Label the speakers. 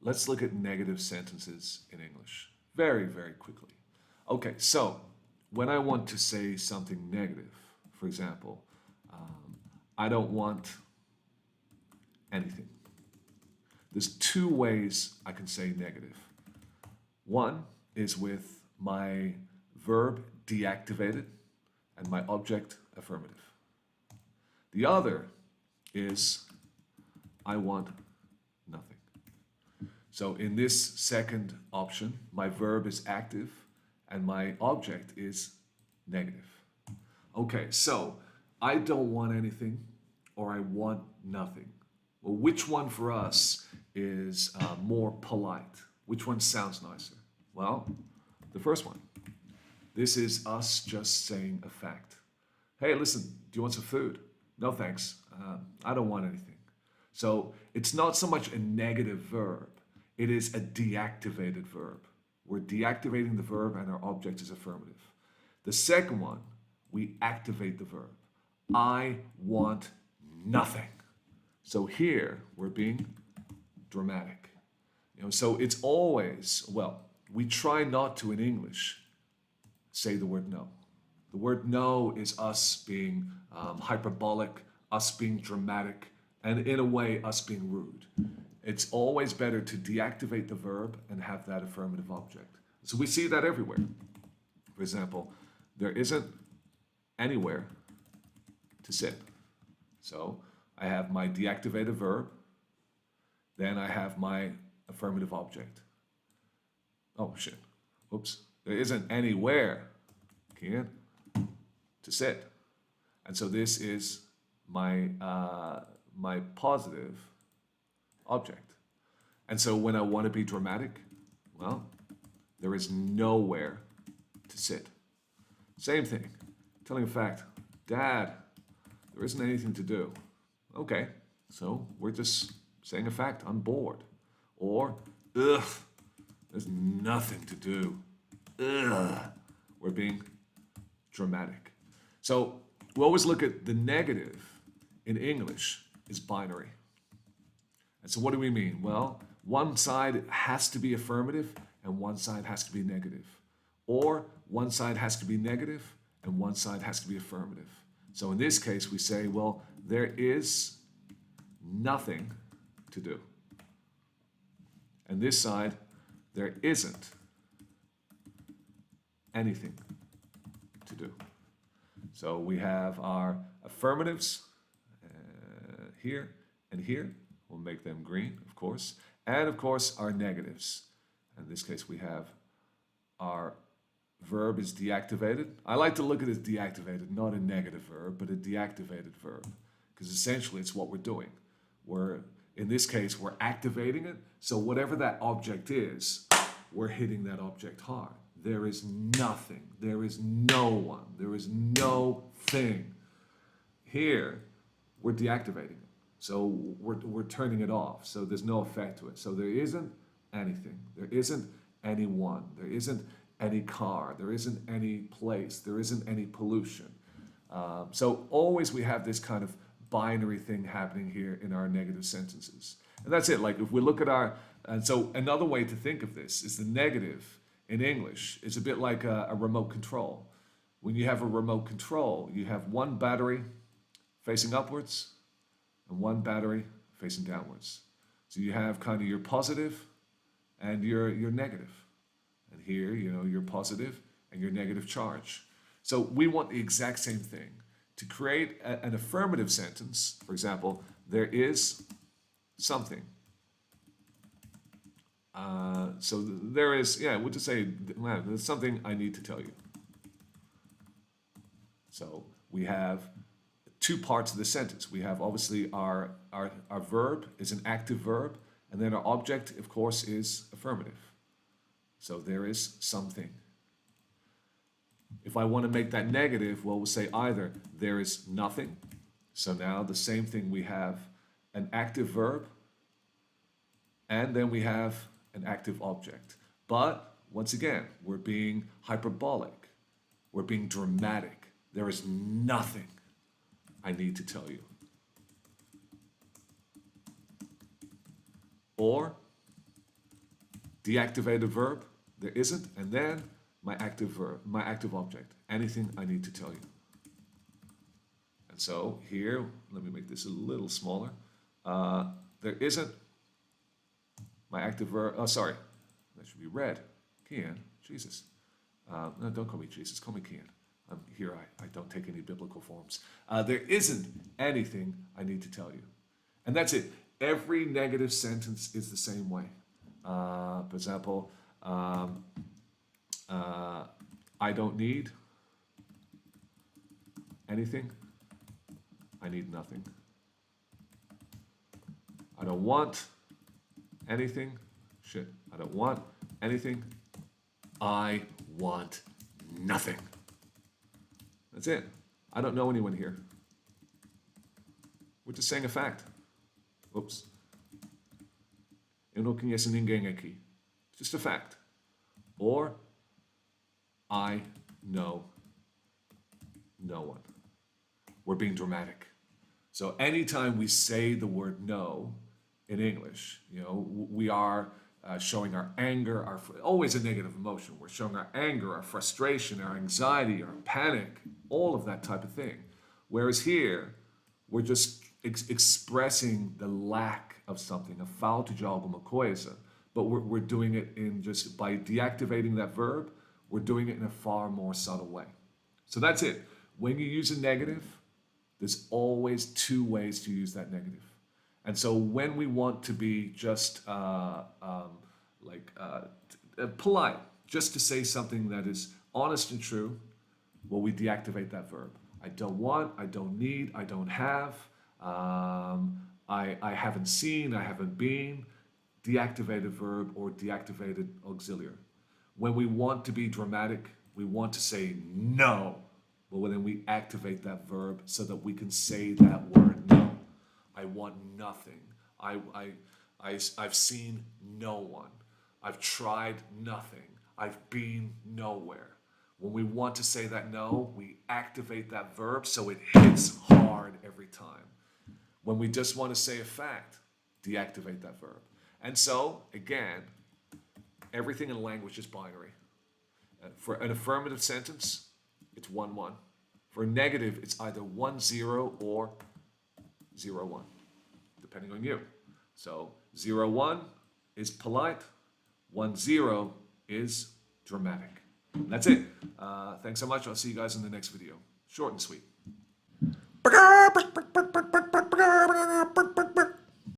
Speaker 1: let's look at negative sentences in English very, very quickly. Okay, so when I want to say something negative, for example, I don't want anything. There's two ways I can say negative. One is with my verb deactivated and my object affirmative. The other is I want nothing. So in this second option, my verb is active and my object is negative. Okay, so I don't want anything or I want nothing. Well, which one for us is more polite? Which one sounds nicer? Well, the first one. This is us just saying a fact. Hey, listen, do you want some food? No, thanks. I don't want anything. So it's not so much a negative verb. It is a deactivated verb. We're deactivating the verb and our object is affirmative. The second one, we activate the verb. I want nothing. So here we're being dramatic. So it's always, well, we try not to in English say the word no. The word no is us being hyperbolic, us being dramatic, and in a way, us being rude. It's always better to deactivate the verb and have that affirmative object. So we see that everywhere. For example, there isn't anywhere to sit. So I have my deactivated verb, then I have my affirmative object. Oh shit, oops. There isn't anywhere, to sit. And so this is my, my positive object. And so when I want to be dramatic, well, there is nowhere to sit. Same thing, telling a fact, Dad, there isn't anything to do. Okay, so we're just saying a fact, I'm bored. Or, ugh, there's nothing to do. Ugh, we're being dramatic. So we always look at the negative in English is binary. And so what do we mean? Well, one side has to be affirmative and one side has to be negative. Or one side has to be negative and one side has to be affirmative. So in this case, we say, well, there is nothing to do. And this side, there isn't anything to do. So we have our affirmatives here and here. We'll make them green, of course. And of course, our negatives. In this case, we have our verb is deactivated. I like to look at it as deactivated, not a negative verb, but a deactivated verb. Because essentially, it's what we're doing. In this case, we're activating it. So whatever that object is, we're hitting that object hard. There is nothing. There is no one. There is no thing. Here, we're deactivating it. So we're turning it off. So there's no effect to it. So there isn't anything. There isn't anyone. There isn't any car. There isn't any place. There isn't any pollution. So always we have this kind of binary thing happening here in our negative sentences. And that's it. Like if we look at and so another way to think of this is the negative in English is a bit like a remote control. When you have a remote control, you have one battery facing upwards and one battery facing downwards. So you have kind of your positive and your negative. And here, your positive and your negative charge. So we want the exact same thing. To create an affirmative sentence, for example, there is something. So there is, we'll just say, there's something I need to tell you. So we have two parts of the sentence. We have obviously our verb is an active verb, and then our object, of course, is affirmative. So there is something. If I want to make that negative, well, we'll say either there is nothing. So now the same thing, we have an active verb, and then we have an active object. But once again, we're being hyperbolic. We're being dramatic. There is nothing I need to tell you. Or deactivated verb, there isn't, and then my active verb, my active object, anything I need to tell you. And so here, let me make this a little smaller. There isn't my active verb, oh sorry, that should be red. Kian, Jesus. No, don't call me Jesus, call me Kian. I'm here, I don't take any biblical forms. There isn't anything I need to tell you. And that's it. Every negative sentence is the same way. For example, I don't need anything. I need nothing. I don't want anything. Shit, I don't want anything. I want nothing. That's it. I don't know anyone here. We're just saying a fact. Oops. Eu não conheço ninguém aqui. Just a fact. Or, I know no one. We're being dramatic. So anytime we say the word no in English, you know, we are showing our anger, always a negative emotion. We're showing our anger, our frustration, our anxiety, our panic, all of that type of thing. Whereas here, we're just expressing the lack of something, a falta de alguma coisa, but we're doing it in just by deactivating that verb, we're doing it in a far more subtle way. So that's it. When you use a negative, there's always two ways to use that negative. And so when we want to be just polite, just to say something that is honest and true, well, we deactivate that verb. I don't want, I don't need, I don't have, I haven't seen, I haven't been, deactivated verb or deactivated auxiliary. When we want to be dramatic, we want to say no, well then we activate that verb so that we can say that word no. I want nothing. I've seen no one. I've tried nothing. I've been nowhere. When we want to say that no, we activate that verb so it hits hard every time. When we just want to say a fact, deactivate that verb. And so, again, everything in language is binary. For an affirmative sentence, it's 1-1. For a negative, it's either 1-0 or 0-1, depending on you. So 0-1 is polite, 1-0 is dramatic. That's it. Thanks so much. I'll see you guys in the next video. Short and sweet.